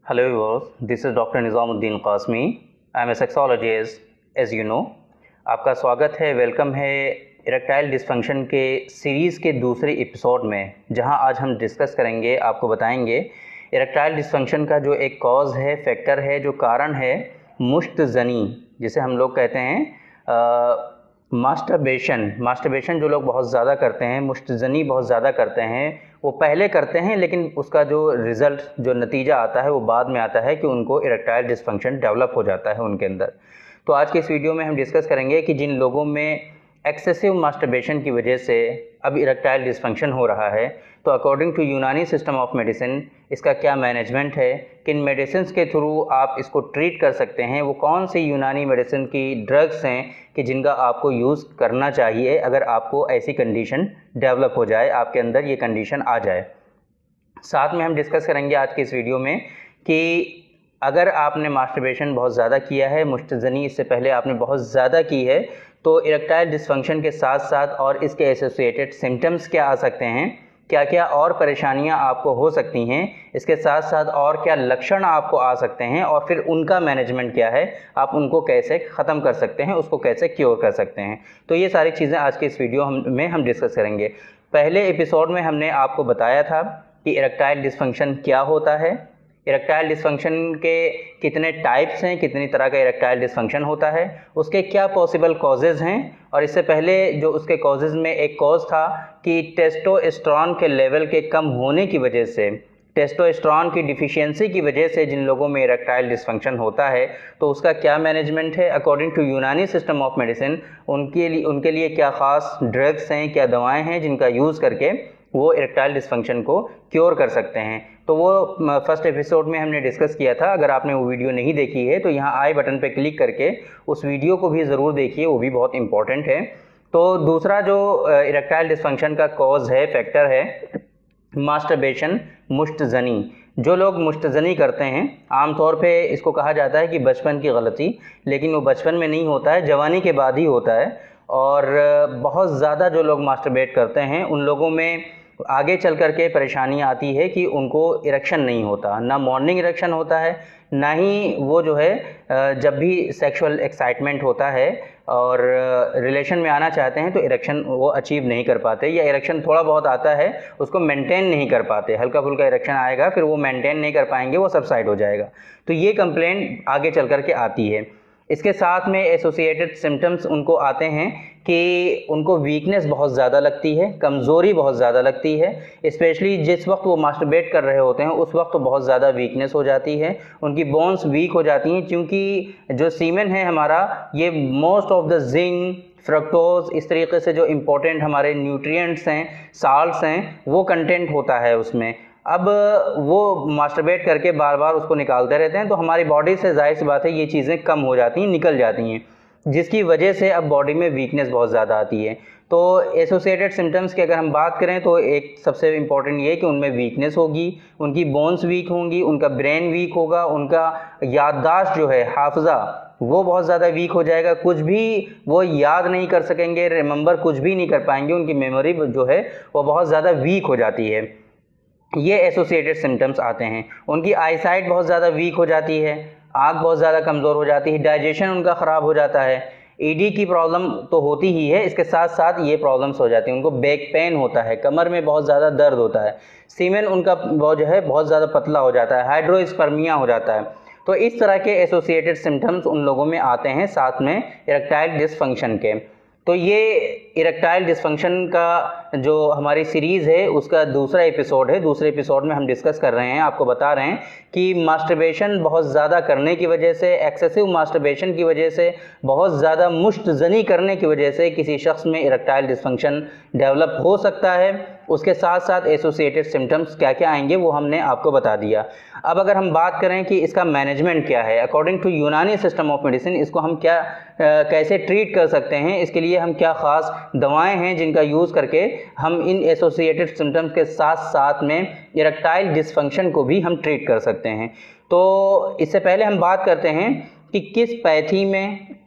Hello viewers, this is Dr. Nizamuddin Qasmi. I am a sexologist as you know. आपका स्वागत है, welcome है erectile dysfunction के series के दूसरे एपिसोड में, जहां आज हम डिस्कस करेंगे, आपको बताएंगे इरेक्टाइल डिस्फंक्शन का जो एक कॉज है, फैक्टर है, जो कारण है मुश्तज़नी, जिसे हम लोग कहते हैं मास्टरबेशन जो लोग बहुत ज़्यादा करते हैं, मुश्तज़नी बहुत ज़्यादा करते हैं, वो पहले करते हैं लेकिन उसका जो रिज़ल्ट, जो नतीजा आता है वो बाद में आता है कि उनको इरेक्टाइल डिस्फंक्शन डेवलप हो जाता है उनके अंदर। तो आज के इस वीडियो में हम डिस्कस करेंगे कि जिन लोगों में एक्सेसिव मास्टरबेशन की वजह से अब इरेक्टाइल डिस्फंक्शन हो रहा है, तो अकॉर्डिंग टू यूनानी सिस्टम ऑफ मेडिसिन इसका क्या मैनेजमेंट है, किन मेडिसिन के थ्रू आप इसको ट्रीट कर सकते हैं, वो कौन सी यूनानी मेडिसिन की ड्रग्स हैं कि जिनका आपको यूज़ करना चाहिए अगर आपको ऐसी कंडीशन डेवलप हो जाए, आपके अंदर ये कंडीशन आ जाए। साथ में हम डिस्कस करेंगे आज के इस वीडियो में कि अगर आपने मास्टरबेशन बहुत ज़्यादा किया है, मुश्तज़नी इससे पहले आपने बहुत ज़्यादा की है, तो इरेक्टाइल डिस्फंक्शन के साथ साथ और इसके एसोसिएटेड सिम्टम्स क्या आ सकते हैं, क्या क्या और परेशानियां आपको हो सकती हैं, इसके साथ साथ और क्या लक्षण आपको आ सकते हैं और फिर उनका मैनेजमेंट क्या है, आप उनको कैसे ख़त्म कर सकते हैं, उसको कैसे क्योर कर सकते हैं। तो ये सारी चीज़ें आज के इस वीडियो में हम डिस्कस करेंगे। पहले एपिसोड में हमने आपको बताया था कि इरेक्टाइल डिस्फंक्शन क्या होता है, इरेक्टाइल डिस्फंक्शन के कितने टाइप्स हैं, कितनी तरह का इरेक्टाइल डिस्फंक्शन होता है, उसके क्या पॉसिबल कॉजेज़ हैं, और इससे पहले जो उसके कॉजेज़ में एक कॉज था कि टेस्टोस्टेरोन के लेवल के कम होने की वजह से, टेस्टोस्टेरोन की डिफिशियंसी की वजह से जिन लोगों में इरेक्टाइल डिस्फंक्शन होता है, तो उसका क्या मैनेजमेंट है अकॉर्डिंग टू यूनानी सिस्टम ऑफ मेडिसिन, उनके लिए क्या ख़ास ड्रग्स हैं, क्या दवाएँ हैं जिनका यूज़ करके वो इरेक्टाइल डिस्फंक्शन को क्योर कर सकते हैं। तो वो फर्स्ट एपिसोड में हमने डिस्कस किया था। अगर आपने वो वीडियो नहीं देखी है तो यहाँ आई बटन पे क्लिक करके उस वीडियो को भी ज़रूर देखिए, वो भी बहुत इंपॉर्टेंट है। तो दूसरा जो इरेक्टाइल डिस्फंक्शन का कॉज है, फैक्टर है मास्टरबेशन, मुश्तज़नी। जो लोग मुश्तज़नी करते हैं, आमतौर पे इसको कहा जाता है कि बचपन की गलती, लेकिन वो बचपन में नहीं होता है, जवानी के बाद ही होता है। और बहुत ज़्यादा जो लोग मास्टरबेट करते हैं उन लोगों में आगे चल कर के परेशानी आती है कि उनको इरेक्शन नहीं होता, ना मॉर्निंग इरेक्शन होता है, ना ही वो जो है जब भी सेक्सुअल एक्साइटमेंट होता है और रिलेशन में आना चाहते हैं तो इरेक्शन वो अचीव नहीं कर पाते, या इरेक्शन थोड़ा बहुत आता है उसको मेंटेन नहीं कर पाते, हल्का फुल्का इरेक्शन आएगा फिर वो मेंटेन नहीं कर पाएंगे, वो सबसाइड हो जाएगा। तो ये कंप्लेंट आगे चल कर के आती है। इसके साथ में एसोसिएटेड सिम्टम्स उनको आते हैं कि उनको वीकनेस बहुत ज़्यादा लगती है, कमज़ोरी बहुत ज़्यादा लगती है, स्पेशली जिस वक्त वो मास्टरबेट कर रहे होते हैं उस वक्त तो बहुत ज़्यादा वीकनेस हो जाती है, उनकी बोन्स वीक हो जाती हैं, क्योंकि जो सीमेन है हमारा, ये most of the zinc, fructose, इस तरीके से जो इम्पोर्टेंट हमारे न्यूट्रिएंट्स हैं, साल्ट्स हैं, वो कंटेंट होता है उसमें। अब वो मास्टरबेट करके बार बार उसको निकालते रहते हैं तो हमारी बॉडी से जाहिर सी बात है ये चीज़ें कम हो जाती हैं, निकल जाती हैं, जिसकी वजह से अब बॉडी में वीकनेस बहुत ज़्यादा आती है। तो एसोसिएटेड सिम्टम्स की अगर हम बात करें तो एक सबसे इम्पॉर्टेंट ये है कि उनमें वीकनेस होगी, उनकी बोन्स वीक होंगी, उनका ब्रेन वीक होगा, उनका याददाश्त जो है, हाफजा, वो बहुत ज़्यादा वीक हो जाएगा, कुछ भी वो याद नहीं कर सकेंगे, रिमेंबर कुछ भी नहीं कर पाएंगे, उनकी मेमोरी जो है वो बहुत ज़्यादा वीक हो जाती है। ये एसोसिएटेड सिम्टम्स आते हैं। उनकी आईसाइट बहुत ज़्यादा वीक हो जाती है, आँख बहुत ज़्यादा कमज़ोर हो जाती है, डाइजेशन उनका ख़राब हो जाता है, ईडी की प्रॉब्लम तो होती ही है, इसके साथ साथ ये प्रॉब्लम्स हो जाती हैं, उनको बैक पेन होता है, कमर में बहुत ज़्यादा दर्द होता है, सीमेन उनका वो जो है बहुत ज़्यादा पतला हो जाता है, हाइड्रोस्पर्मिया हो जाता है। तो इस तरह के एसोसिएटेड सिम्टम्स उन लोगों में आते हैं साथ में इरेक्टाइल डिस्फंक्शन के। तो ये इरेक्टाइल डिस्फंक्शन का जो हमारी सीरीज़ है उसका दूसरा एपिसोड है। दूसरे एपिसोड में हम डिस्कस कर रहे हैं, आपको बता रहे हैं कि मास्टरबेशन बहुत ज़्यादा करने की वजह से, एक्सेसिव मास्टरबेशन की वजह से, बहुत ज़्यादा मुश्तज़नी करने की वजह से किसी शख्स में इरेक्टाइल डिस्फंक्शन डेवलप हो सकता है। उसके साथ साथ एसोसिएटेड सिम्टम्स क्या क्या आएंगे वो हमने आपको बता दिया। अब अगर हम बात करें कि इसका मैनेजमेंट क्या है अकॉर्डिंग टू यूनानी सिस्टम ऑफ मेडिसिन, इसको हम क्या कैसे ट्रीट कर सकते हैं, इसके लिए हम क्या ख़ास दवाएं हैं जिनका यूज़ करके हम इन एसोसिएटेड सिम्टम्स के साथ साथ में इरेक्टाइल डिस्फंक्शन को भी हम ट्रीट कर सकते हैं। तो इससे पहले हम बात करते हैं कि किस पैथी में,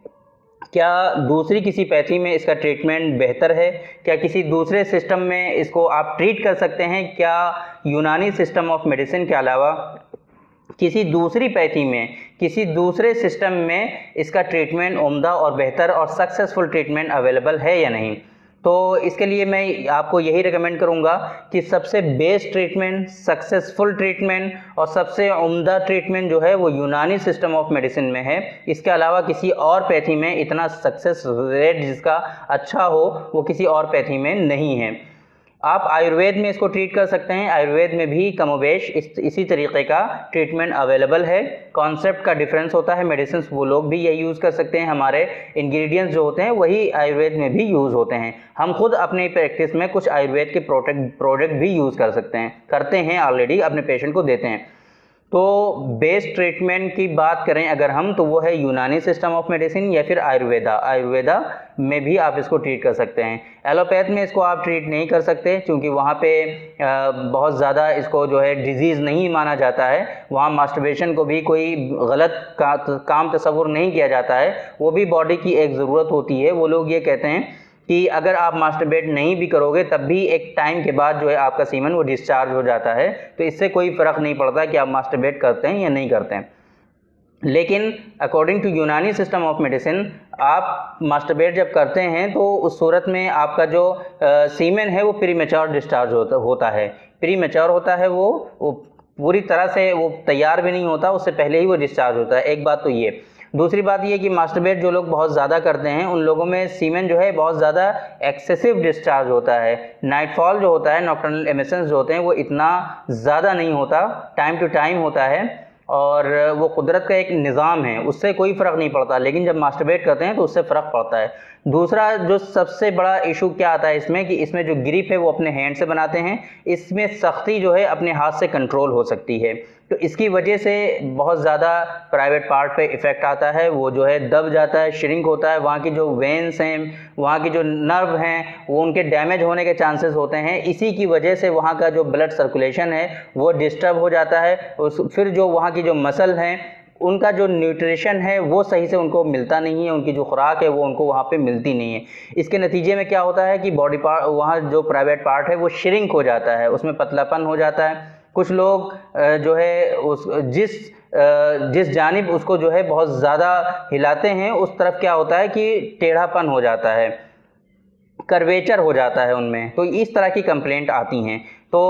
क्या दूसरी किसी पैथी में इसका ट्रीटमेंट बेहतर है, क्या किसी दूसरे सिस्टम में इसको आप ट्रीट कर सकते हैं, क्या यूनानी सिस्टम ऑफ मेडिसिन के अलावा किसी दूसरी पैथी में, किसी दूसरे सिस्टम में इसका ट्रीटमेंट उम्दा और बेहतर और सक्सेसफुल ट्रीटमेंट अवेलेबल है या नहीं। तो इसके लिए मैं आपको यही रिकमेंड करूंगा कि सबसे बेस्ट ट्रीटमेंट, सक्सेसफुल ट्रीटमेंट और सबसे उम्दा ट्रीटमेंट जो है वो यूनानी सिस्टम ऑफ मेडिसिन में है। इसके अलावा किसी और पैथी में इतना सक्सेस रेट जिसका अच्छा हो वो किसी और पैथी में नहीं है। आप आयुर्वेद में इसको ट्रीट कर सकते हैं, आयुर्वेद में भी कमोबेश इसी तरीके का ट्रीटमेंट अवेलेबल है। कॉन्सेप्ट का डिफरेंस होता है, मेडिसिन वो लोग भी यही यूज़ कर सकते हैं, हमारे इंग्रेडिएंट्स जो होते हैं वही आयुर्वेद में भी यूज़ होते हैं। हम खुद अपनी प्रैक्टिस में कुछ आयुर्वेद के प्रोडक्ट भी यूज़ कर सकते हैं, करते हैं ऑलरेडी, अपने पेशेंट को देते हैं। तो बेस्ट ट्रीटमेंट की बात करें अगर हम, तो वो है यूनानी सिस्टम ऑफ मेडिसिन या फिर आयुर्वेदा में भी आप इसको ट्रीट कर सकते हैं। एलोपैथ में इसको आप ट्रीट नहीं कर सकते क्योंकि वहाँ पे बहुत ज़्यादा इसको जो है डिजीज़ नहीं माना जाता है, वहाँ मास्टरबेशन को भी कोई गलत काम तस्वुर नहीं किया जाता है, वो भी बॉडी की एक ज़रूरत होती है। वो लोग ये कहते हैं कि अगर आप मास्टरबेट नहीं भी करोगे तब भी एक टाइम के बाद जो है आपका सीमन वो डिस्चार्ज हो जाता है, तो इससे कोई फ़र्क नहीं पड़ता कि आप मास्टरबेट करते हैं या नहीं करते हैं। लेकिन अकॉर्डिंग टू यूनानी सिस्टम ऑफ मेडिसिन आप मास्टरबेट जब करते हैं तो उस सूरत में आपका जो सीमेन है वो प्रीमेच्योर डिस्चार्ज होता है। प्रीमेच्योर होता है, वो पूरी तरह से वो तैयार भी नहीं होता, उससे पहले ही वो डिस्चार्ज होता है। एक बात तो ये। दूसरी बात ये कि मास्टरबेट जो लोग बहुत ज़्यादा करते हैं उन लोगों में सीमेन जो है बहुत ज़्यादा एक्सेसिव डिस्चार्ज होता है। नाइटफॉल जो होता है, नॉक्टर्नल एमिशंस जो होते हैं वो इतना ज़्यादा नहीं होता, टाइम टू टाइम होता है और वो कुदरत का एक निज़ाम है, उससे कोई फ़र्क नहीं पड़ता। लेकिन जब मास्टरबेट करते हैं तो उससे फ़र्क पड़ता है। दूसरा जो सबसे बड़ा इशू क्या आता है इसमें कि इसमें जो ग्रिप है वो अपने हैंड से बनाते हैं, इसमें सख्ती जो है अपने हाथ से कंट्रोल हो सकती है, तो इसकी वजह से बहुत ज़्यादा प्राइवेट पार्ट पे इफ़ेक्ट आता है, वो जो है दब जाता है, श्रिंक होता है, वहाँ की जो वेन्स हैं, वहाँ की जो नर्व हैं वो उनके डैमेज होने के चांसेस होते हैं। इसी की वजह से वहाँ का जो ब्लड सर्कुलेशन है वो डिस्टर्ब हो जाता है। फिर जो वहाँ की जो मसल हैं उनका जो न्यूट्रिशन है वो सही से उनको मिलता नहीं है, उनकी जो खुराक है वो उनको वहाँ पे मिलती नहीं है। इसके नतीजे में क्या होता है कि बॉडी पार्ट, वहाँ जो प्राइवेट पार्ट है वो श्रिंक हो जाता है, उसमें पतलापन हो जाता है। कुछ लोग जो है जिस जानिब उसको जो है बहुत ज़्यादा हिलाते हैं उस तरफ क्या होता है कि टेढ़ापन हो जाता है, कर्वेचर हो जाता है उनमें, तो इस तरह की कंप्लेंट आती हैं। तो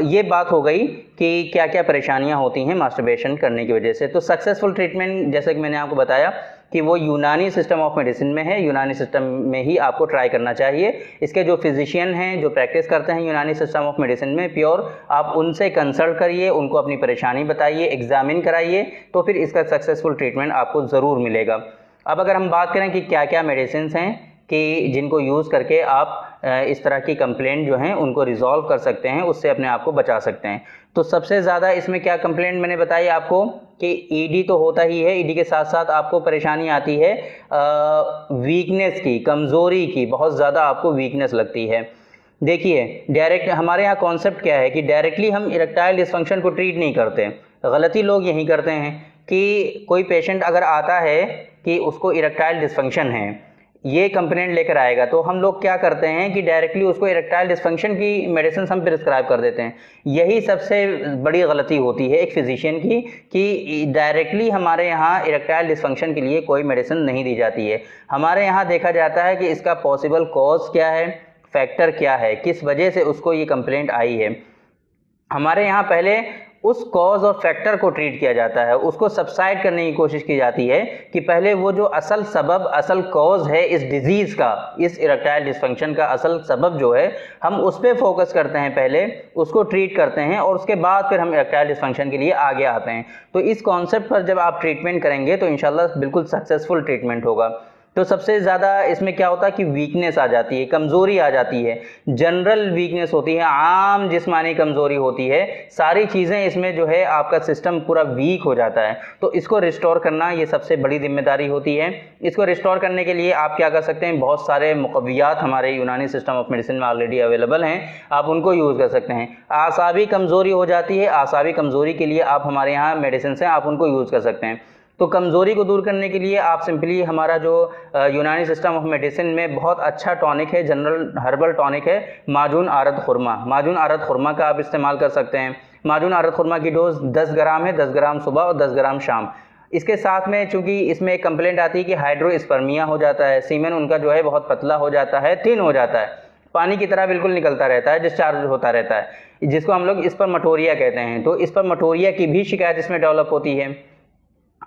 ये बात हो गई कि क्या क्या परेशानियां होती हैं मास्टरबेशन करने की वजह से। तो सक्सेसफुल ट्रीटमेंट जैसे कि मैंने आपको बताया कि वो यूनानी सिस्टम ऑफ मेडिसिन में है, यूनानी सिस्टम में ही आपको ट्राई करना चाहिए। इसके जो फिजिशियन हैं जो प्रैक्टिस करते हैं यूनानी सिस्टम ऑफ मेडिसिन में प्योर, आप उनसे कंसल्ट करिए, उनको अपनी परेशानी बताइए, एग्जामिन कराइए, तो फिर इसका सक्सेसफुल ट्रीटमेंट आपको ज़रूर मिलेगा। अब अगर हम बात करें कि क्या क्या मेडिसिन हैं कि जिनको यूज़ करके आप इस तरह की कंप्लेंट जो हैं उनको रिजॉल्व कर सकते हैं, उससे अपने आप को बचा सकते हैं। तो सबसे ज़्यादा इसमें क्या कंप्लेंट मैंने बताई आपको कि ईडी तो होता ही है, ईडी के साथ साथ आपको परेशानी आती है वीकनेस की, कमज़ोरी की, बहुत ज़्यादा आपको वीकनेस लगती है। देखिए डायरेक्ट हमारे यहाँ कॉन्सेप्ट क्या है कि डायरेक्टली हम इरेक्टाइल डिसफंक्शन को ट्रीट नहीं करते। गलती लोग यही करते हैं कि कोई पेशेंट अगर आता है कि उसको इरेक्टाइल डिसफंक्शन है, ये कंप्लेंट लेकर आएगा, तो हम लोग क्या करते हैं कि डायरेक्टली उसको इरेक्टाइल डिसफंक्शन की मेडिसिन हम प्रिस्क्राइब कर देते हैं। यही सबसे बड़ी गलती होती है एक फिजिशियन की कि डायरेक्टली हमारे यहाँ इरेक्टाइल डिसफंक्शन के लिए कोई मेडिसिन नहीं दी जाती है। हमारे यहाँ देखा जाता है कि इसका पॉसिबल कॉज क्या है, फैक्टर क्या है, किस वजह से उसको ये कंप्लेंट आई है। हमारे यहाँ पहले उस कॉज और फैक्टर को ट्रीट किया जाता है, उसको सबसाइड करने की कोशिश की जाती है कि पहले वो जो असल सबब, असल कॉज है इस डिजीज़ का, इस इरेक्टाइल डिसफंक्शन का असल सबब जो है, हम उस पर फोकस करते हैं, पहले उसको ट्रीट करते हैं और उसके बाद फिर हम इरेक्टाइल डिसफंक्शन के लिए आगे आते हैं। तो इस कॉन्सेप्ट पर जब आप ट्रीटमेंट करेंगे तो इंशाल्लाह बिल्कुल सक्सेसफुल ट्रीटमेंट होगा। तो सबसे ज़्यादा इसमें क्या होता है कि वीकनेस आ जाती है, कमज़ोरी आ जाती है, जनरल वीकनेस होती है, आम जिस्मानी कमज़ोरी होती है, सारी चीज़ें इसमें जो है आपका सिस्टम पूरा वीक हो जाता है। तो इसको रिस्टोर करना ये सबसे बड़ी जिम्मेदारी होती है। इसको रिस्टोर करने के लिए आप क्या कर सकते हैं, बहुत सारे मुक़व्वियात हमारे यूनानी सिस्टम ऑफ मेडिसिन में ऑलरेडी अवेलेबल हैं, आप उनको यूज़ कर सकते हैं। आसाबी कमज़ोरी हो जाती है, आसाबी कमज़ोरी के लिए आप हमारे यहाँ मेडिसिन हैं, आप उनको यूज़ कर सकते हैं। तो कमज़ोरी को दूर करने के लिए आप सिंपली हमारा जो यूनानी सिस्टम ऑफ मेडिसिन में बहुत अच्छा टॉनिक है, जनरल हर्बल टॉनिक है, माजून आरद खुरमा, माजून आरद खुरमा का आप इस्तेमाल कर सकते हैं। माजून आरत खुरमा की डोज 10 ग्राम है, 10 ग्राम सुबह और 10 ग्राम शाम। इसके साथ में चूंकि इसमें एक कंप्लेंट आती है कि हाइड्रोस्पर्मिया हो जाता है, सीमेन उनका जो है बहुत पतला हो जाता है, थिन हो जाता है, पानी की तरह बिल्कुल निकलता रहता है, डिस्चार्ज होता रहता है, जिसको हम लोग स्पर्मेटोरिया कहते हैं। तो स्पर्मेटोरिया की भी शिकायत इसमें डेवलप होती है।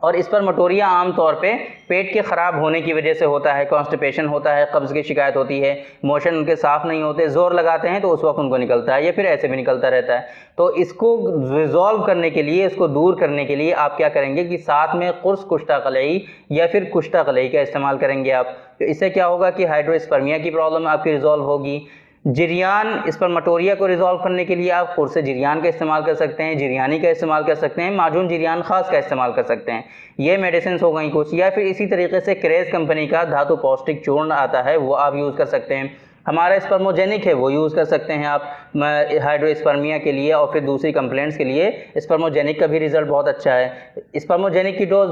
और स्पर्मेटोरिया आमतौर पे पेट के ख़राब होने की वजह से होता है, कॉन्स्टिपेशन होता है, कब्ज़ की शिकायत होती है, मोशन उनके साफ़ नहीं होते, ज़ोर लगाते हैं तो उस वक्त उनको निकलता है, या फिर ऐसे भी निकलता रहता है। तो इसको रिजॉल्व करने के लिए, इसको दूर करने के लिए आप क्या करेंगे कि साथ में कुर्स कुश्ता कलई या फिर कुश्ता कलई का इस्तेमाल करेंगे आप। तो इससे क्या होगा कि हाइड्रोस्पर्मिया की प्रॉब्लम आपकी रिजॉल्व होगी। जिरियान स्पर्मेटोरिया को रिजॉल्व करने के लिए आप कुर्से जिरियान का इस्तेमाल कर सकते हैं, जिरियानी का इस्तेमाल कर सकते हैं, माजून जिरियान खास का इस्तेमाल कर सकते हैं। ये मेडिसिन हो गई कुछ। या फिर इसी तरीके से क्रेज कंपनी का धातु पौष्टिक चूर्ण आता है, वो आप यूज़ कर सकते हैं। हमारा स्पर्मोजेनिक है, वो यूज़ कर सकते हैं आप हाइड्रोस्पर्मिया के लिए। और फिर दूसरी कंप्लेंट्स के लिए स्पर्मोजेनिक का भी रिजल्ट बहुत अच्छा है। स्पर्मोजेनिक की डोज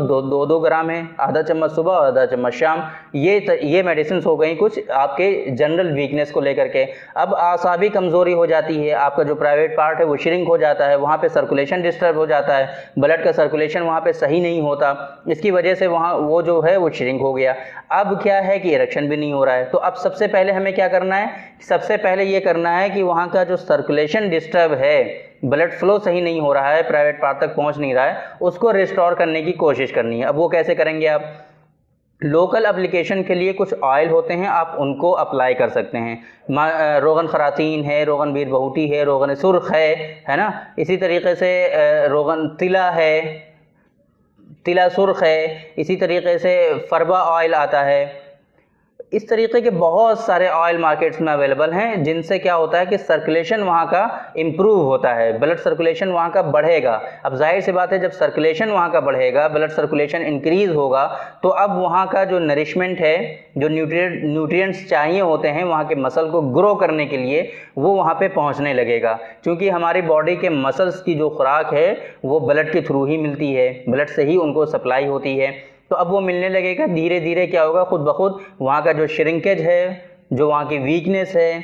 2 ग्राम है, आधा चम्मच सुबह और आधा चम्मच शाम। ये मेडिसिन हो गई कुछ आपके जनरल वीकनेस को लेकर के। अब आसाबी कमज़ोरी हो जाती है, आपका जो प्राइवेट पार्ट है वो श्रिंक हो जाता है, वहाँ पे सर्कुलेशन डिस्टर्ब हो जाता है, ब्लड का सर्कुलेशन वहाँ पे सही नहीं होता, इसकी वजह से वहाँ वो जो है वो श्रिंक हो गया। अब क्या है कि इरेक्शन भी नहीं हो रहा है। तो अब सबसे पहले हमें क्या करना है, सबसे पहले ये करना है कि वहाँ का जो सर्कुलेशन डिस्टर्ब है, ब्लड फ्लो सही नहीं हो रहा है, प्राइवेट पार्ट तक पहुँच नहीं रहा है, उसको रिस्टोर करने की कोशिश करनी है। अब वो कैसे करेंगे आप, लोकल एप्लीकेशन के लिए कुछ ऑयल होते हैं, आप उनको अप्लाई कर सकते हैं। रोगन खरातीन है, रोगन बीर बहुटी है, रोगन सुर्ख है ना। इसी तरीके से रोगन तिला है, तिला सुर्ख है। इसी तरीके से फरबा ऑयल आता है। इस तरीके के बहुत सारे ऑयल मार्केट्स में अवेलेबल हैं, जिनसे क्या होता है कि सर्कुलेशन वहाँ का इम्प्रूव होता है, ब्लड सर्कुलेशन वहाँ का बढ़ेगा। अब जाहिर सी बात है, जब सर्कुलेशन वहाँ का बढ़ेगा, ब्लड सर्कुलेशन इंक्रीज होगा, तो अब वहाँ का जो नरिशमेंट है, जो न्यूट्रिएंट्स चाहिए होते हैं वहाँ के मसल को ग्रो करने के लिए, वो वहाँ पे पहुँचने लगेगा। क्योंकि हमारी बॉडी के मसल्स की जो खुराक है वो ब्लड के थ्रू ही मिलती है, ब्लड से ही उनको सप्लाई होती है। तो अब वो मिलने लगेगा, धीरे धीरे क्या होगा, खुद ब खुद वहाँ का जो श्रिंकेज है, जो वहाँ की वीकनेस है,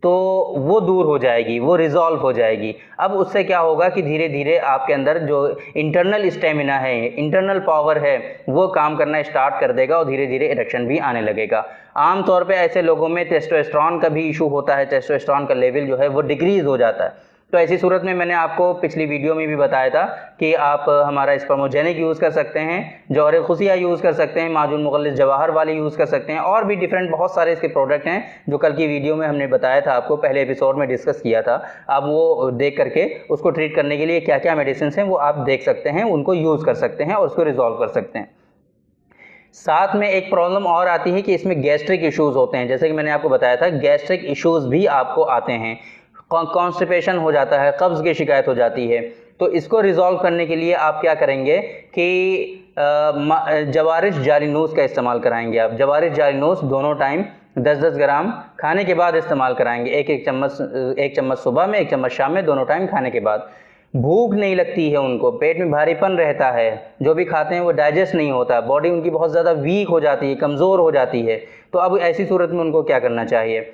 तो वो दूर हो जाएगी, वो रिजॉल्व हो जाएगी। अब उससे क्या होगा कि धीरे धीरे आपके अंदर जो इंटरनल स्टेमिना है, इंटरनल पावर है, वो काम करना स्टार्ट कर देगा और धीरे धीरे इरेक्शन भी आने लगेगा। आमतौर पे ऐसे लोगों में टेस्टोस्टेरोन का भी इशू होता है, टेस्टोस्टेरोन का लेवल जो है वो डिक्रीज हो जाता है। तो ऐसी सूरत में मैंने आपको पिछली वीडियो में भी बताया था कि आप हमारा स्पर्मोजेनिक यूज़ कर सकते हैं, जौहर खुसिया यूज़ कर सकते हैं, माजून मुगल्लिस जवाहर वाली यूज़ कर सकते हैं, और भी डिफरेंट बहुत सारे इसके प्रोडक्ट हैं जो कल की वीडियो में हमने बताया था, आपको पहले एपिसोड में डिस्कस किया था। आप वो देख करके उसको ट्रीट करने के लिए क्या क्या मेडिसिन हैं वो आप देख सकते हैं, उनको यूज़ कर सकते हैं और उसको रिजॉल्व कर सकते हैं। साथ में एक प्रॉब्लम और आती है कि इसमें गैस्ट्रिक इश्यूज़ होते हैं। जैसे कि मैंने आपको बताया था, गैस्ट्रिक इश्यूज़ भी आपको आते हैं, कॉन्स्टिपेशन हो जाता है, कब्ज़ की शिकायत हो जाती है। तो इसको रिजॉल्व करने के लिए आप क्या करेंगे कि जवारिश जालिनूस का इस्तेमाल कराएंगे। आप जवारिश जालिनूस दोनों टाइम 10-10 ग्राम खाने के बाद इस्तेमाल कराएंगे, एक चम्मच सुबह में, 1 चम्मच शाम में, दोनों टाइम खाने के बाद। भूख नहीं लगती है उनको, पेट में भारीपन रहता है, जो भी खाते हैं वो डाइजेस्ट नहीं होता, बॉडी उनकी बहुत ज़्यादा वीक हो जाती है, कमज़ोर हो जाती है। तो अब ऐसी सूरत में उनको क्या करना चाहिए,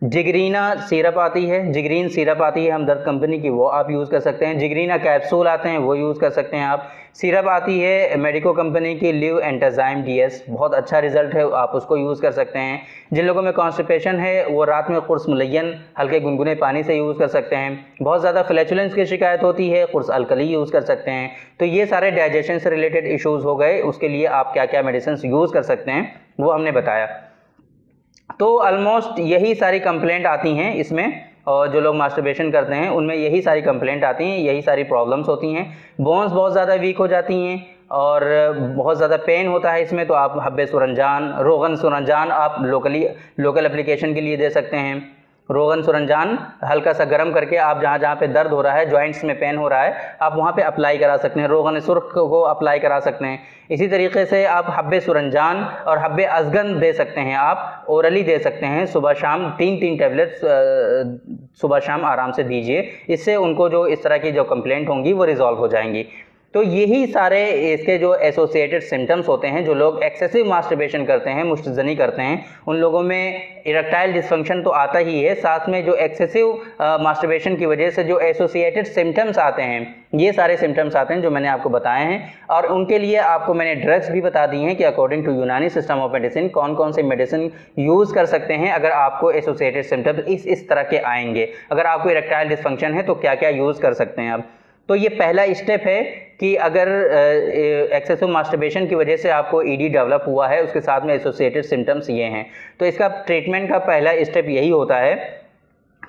जिगरीना सिरप आती है, जिगरीन सिरप आती है हमदर्द कंपनी की, वो आप यूज़ कर सकते हैं। जिगरीना कैप्सूल आते हैं, वो यूज़ कर सकते हैं आप। सिरप आती है मेडिको कंपनी की लिव एंटाजाइम DS, बहुत अच्छा रिजल्ट है, आप उसको यूज़ कर सकते हैं। जिन लोगों में कॉन्स्टिपेशन है वो रात में कुर्स मुलय्यन हल्के गुनगुने पानी से यूज़ कर सकते हैं। बहुत ज़्यादा फ्लैचुलेंस की शिकायत होती है, कुर्स अल्कली यूज़ कर सकते हैं। तो ये सारे डाइजेशन से रिलेटेड इशूज़ हो गए, उसके लिए आप क्या क्या मेडिसिन यूज़ कर सकते हैं वो हमने बताया। तो ऑलमोस्ट यही सारी कंप्लेंट आती हैं इसमें, और जो लोग मास्टरबेशन करते हैं उनमें यही सारी कंप्लेंट आती हैं, यही सारी प्रॉब्लम्स होती हैं। बोन्स बहुत ज़्यादा वीक हो जाती हैं और बहुत ज़्यादा पेन होता है इसमें। तो आप हब्बे सुरंजान, रोगन सुरंजान आप लोकल एप्लीकेशन के लिए दे सकते हैं। रोगन सुरंजान हल्का सा गर्म करके आप जहाँ जहाँ पे दर्द हो रहा है, जॉइंट्स में पेन हो रहा है, आप वहाँ पे अप्लाई करा सकते हैं। रोगन सुर्ख को अप्लाई करा सकते हैं। इसी तरीके से आप हब्बे सुरंजान और हब्बे अज़गन दे सकते हैं, आप ओरली दे सकते हैं। सुबह शाम 3-3 टैबलेट्स सुबह शाम आराम से दीजिए, इससे उनको जो इस तरह की जो कंप्लेंट होंगी वो रिजॉल्व हो जाएंगी। तो यही सारे इसके जो एसोसिएटेड सिम्टम्स होते हैं, जो लोग एक्सेसिव मास्टरबेशन करते हैं, मुश्तजनी करते हैं, उन लोगों में इरेक्टाइल डिस्फंक्शन तो आता ही है, साथ में जो एक्सेसिव मास्टरबेशन की वजह से जो एसोसिएटेड सिम्टम्स आते हैं, ये सारे सिम्टम्स आते हैं जो मैंने आपको बताए हैं। और उनके लिए आपको मैंने ड्रग्स भी बता दी हैं कि अकॉर्डिंग टू यूनानी सिस्टम ऑफ मेडिसिन कौन कौन से मेडिसिन यूज़ कर सकते हैं अगर आपको एसोसिएटेड सिम्टम्स इस तरह के आएंगे। अगर आपको इरेक्टाइल डिस्फंक्शन है तो क्या क्या यूज़ कर सकते हैं आप। तो ये पहला स्टेप है कि अगर एक्सेसिव मास्टरबेशन की वजह से आपको ईडी डेवलप हुआ है, उसके साथ में एसोसिएटेड सिम्टम्स ये हैं, तो इसका ट्रीटमेंट का पहला स्टेप यही होता है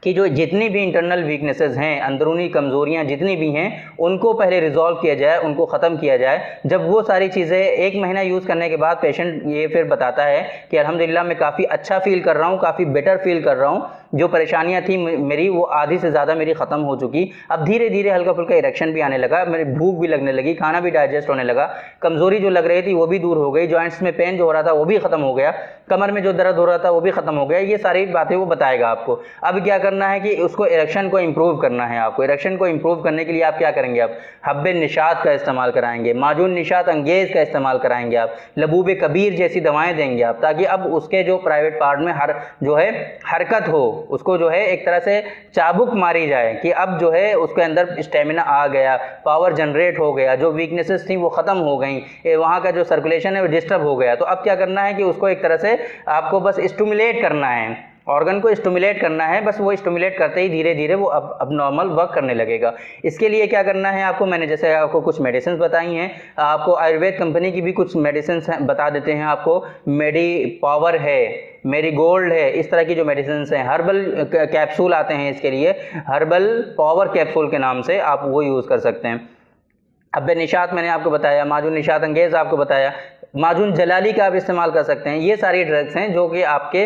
कि जो जितनी भी इंटरनल वीकनेसेस हैं, अंदरूनी कमज़ोरियाँ जितनी भी हैं, उनको पहले रिजॉल्व किया जाए, उनको ख़त्म किया जाए। जब वो सारी चीज़ें 1 महीना यूज़ करने के बाद पेशेंट ये फिर बताता है कि अल्हम्दुलिल्लाह मैं काफ़ी अच्छा फील कर रहा हूँ, काफ़ी बेटर फील कर रहा हूँ, जो परेशानियाँ थी मेरी वो आधी से ज़्यादा मेरी ख़त्म हो चुकी, अब धीरे धीरे हल्का फुल्का इरेक्शन भी आने लगा, मेरी भूख भी लगने लगी, खाना भी डाइजेस्ट होने लगा, कमज़ोरी जो लग रही थी वो भी दूर हो गई, जॉइंट्स में पेन जो हो रहा था वो भी ख़त्म हो गया, कमर में जो दर्द हो रहा था वो भी ख़त्म हो गया। ये सारी बातें वो बताएगा आपको। अब क्या करना है कि उसको इरेक्शन को इम्प्रूव करना है। आपको इरेक्शन को इम्प्रूव करने के लिए आप क्या करेंगे, आप हब्बे निशात का इस्तेमाल कराएंगे, माजून निशात अंगेज़ का इस्तेमाल कराएंगे, आप लबूब कबीर जैसी दवाएं देंगे आप, ताकि अब उसके जो प्राइवेट पार्ट में जो है हरकत हो, उसको जो है एक तरह से चाबुक मारी जाए कि अब जो है उसके अंदर स्टेमिना आ गया, पावर जनरेट हो गया, जो वीकनेसेस थी वो ख़त्म हो गई, वहाँ का जो सर्कुलेशन है वो डिस्टर्ब हो गया। तो अब क्या करना है कि उसको एक तरह से आपको बस स्टिमुलेट करना है, ऑर्गन को स्टिमुलेट करना है, बस वो स्टिमुलेट करते ही धीरे धीरे वो अब नॉर्मल वर्क करने लगेगा। इसके लिए क्या करना है आपको, मैंने जैसे आपको कुछ मेडिसिन बताई हैं, आपको आयुर्वेद कंपनी की भी कुछ मेडिसिन बता देते हैं आपको, मेडी पावर है, मेरी गोल्ड है, इस तरह की जो मेडिसिन हैं, हर्बल कैप्सूल आते हैं इसके लिए, हर्बल पावर कैप्सूल के नाम से आप वो यूज़ कर सकते हैं। हब्बे निशात मैंने आपको बताया, माजून निशात अंगेज़ आपको बताया, माजून जलाली का आप इस्तेमाल कर सकते हैं। ये सारी ड्रग्स हैं जो कि आपके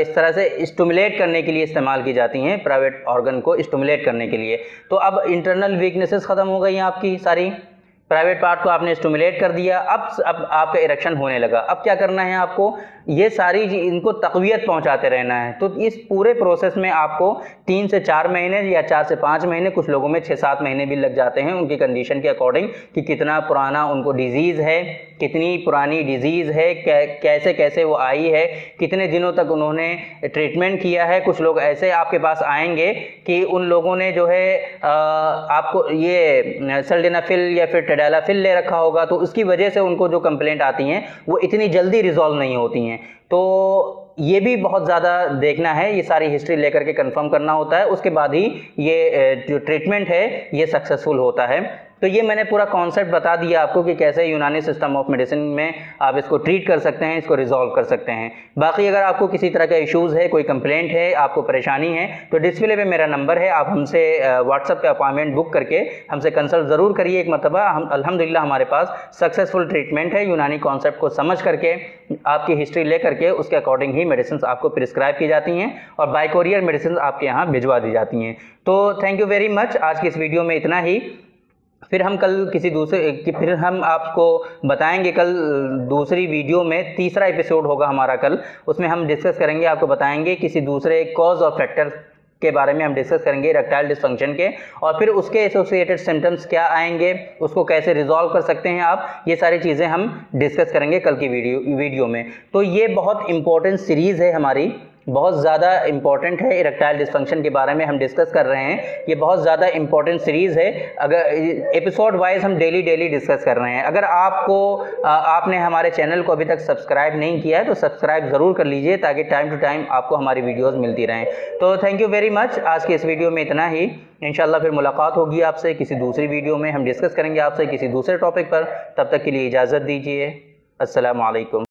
इस तरह से स्टिमुलेट करने के लिए इस्तेमाल की जाती हैं, प्राइवेट ऑर्गन को स्टिमुलेट करने के लिए। तो अब इंटरनल वीकनेसेस ख़त्म हो गई हैं आपकी सारी, प्राइवेट पार्ट को आपने स्टिमुलेट कर दिया, अब आपका इरेक्शन होने लगा। अब क्या करना है आपको, ये सारी इनको तक़वियत पहुंचाते रहना है। तो इस पूरे प्रोसेस में आपको 3 से 4 महीने या 4 से 5 महीने, कुछ लोगों में 6-7 महीने भी लग जाते हैं, उनकी कंडीशन के अकॉर्डिंग कि कितना पुराना उनको डिजीज़ है, कितनी पुरानी डिजीज़ है, कैसे कैसे वो आई है, कितने दिनों तक उन्होंने ट्रीटमेंट किया है। कुछ लोग ऐसे आपके पास आएंगे कि उन लोगों ने जो है आपको ये सल्डेनाफिल या फिर टेडालाफिल ले रखा होगा, तो उसकी वजह से उनको जो कंप्लेंट आती हैं वो इतनी जल्दी रिजॉल्व नहीं होती हैं। तो ये भी बहुत ज़्यादा देखना है, ये सारी हिस्ट्री लेकर के कंफर्म करना होता है, उसके बाद ही ये जो ट्रीटमेंट है ये सक्सेसफुल होता है। तो ये मैंने पूरा कॉन्सेप्ट बता दिया आपको कि कैसे यूनानी सिस्टम ऑफ मेडिसिन में आप इसको ट्रीट कर सकते हैं, इसको रिजॉल्व कर सकते हैं। बाकी अगर आपको किसी तरह का इश्यूज़ है, कोई कंप्लेंट है, आपको परेशानी है, तो डिस्प्ले पे मेरा नंबर है, आप हमसे व्हाट्सएप पे अपॉइंटमेंट बुक करके हमसे कंसल्ट ज़रूर करिए एक मरतबा। हम अल्हम्दुलिल्लाह हमारे पास सक्सेसफुल ट्रीटमेंट है, यूनानी कॉन्सेप्ट को समझ करके, आपकी हिस्ट्री ले करके उसके अकॉर्डिंग ही मेडिसिन आपको प्रिस्क्राइब की जाती हैं और बाय कोरियर मेडिसिन आपके यहाँ भिजवा दी जाती हैं। तो थैंक यू वेरी मच। आज की इस वीडियो में इतना ही। फिर हम कल फिर हम आपको बताएंगे कल दूसरी वीडियो में, तीसरा एपिसोड होगा हमारा कल, उसमें हम डिस्कस करेंगे, आपको बताएंगे किसी दूसरे कॉज और फैक्टर के बारे में हम डिस्कस करेंगे, इरेक्टाइल डिस्फंक्शन के, और फिर उसके एसोसिएटेड सिम्टम्स क्या आएंगे, उसको कैसे रिजॉल्व कर सकते हैं आप, ये सारी चीज़ें हम डिस्कस करेंगे कल की वीडियो में। तो ये बहुत इंपॉर्टेंट सीरीज़ है हमारी, बहुत ज़्यादा इंपॉर्टेंट है, इरेक्टाइल डिस्फंक्शन के बारे में हम डिस्कस कर रहे हैं। ये बहुत ज़्यादा इंपॉर्टेंट सीरीज़ है, अगर एपिसोड वाइज हम डेली डिस्कस कर रहे हैं। अगर आपने हमारे चैनल को अभी तक सब्सक्राइब नहीं किया है तो सब्सक्राइब ज़रूर कर लीजिए, ताकि टाइम टू टाइम आपको हमारी वीडियोज़ मिलती रहें। तो थैंक यू वेरी मच। आज की इस वीडियो में इतना ही। इंशाल्लाह फिर मुलाकात होगी आपसे किसी दूसरी वीडियो में, हम डिस्कस करेंगे आपसे किसी दूसरे टॉपिक पर। तब तक के लिए इजाज़त दीजिए। अस्सलामु अलैकुम।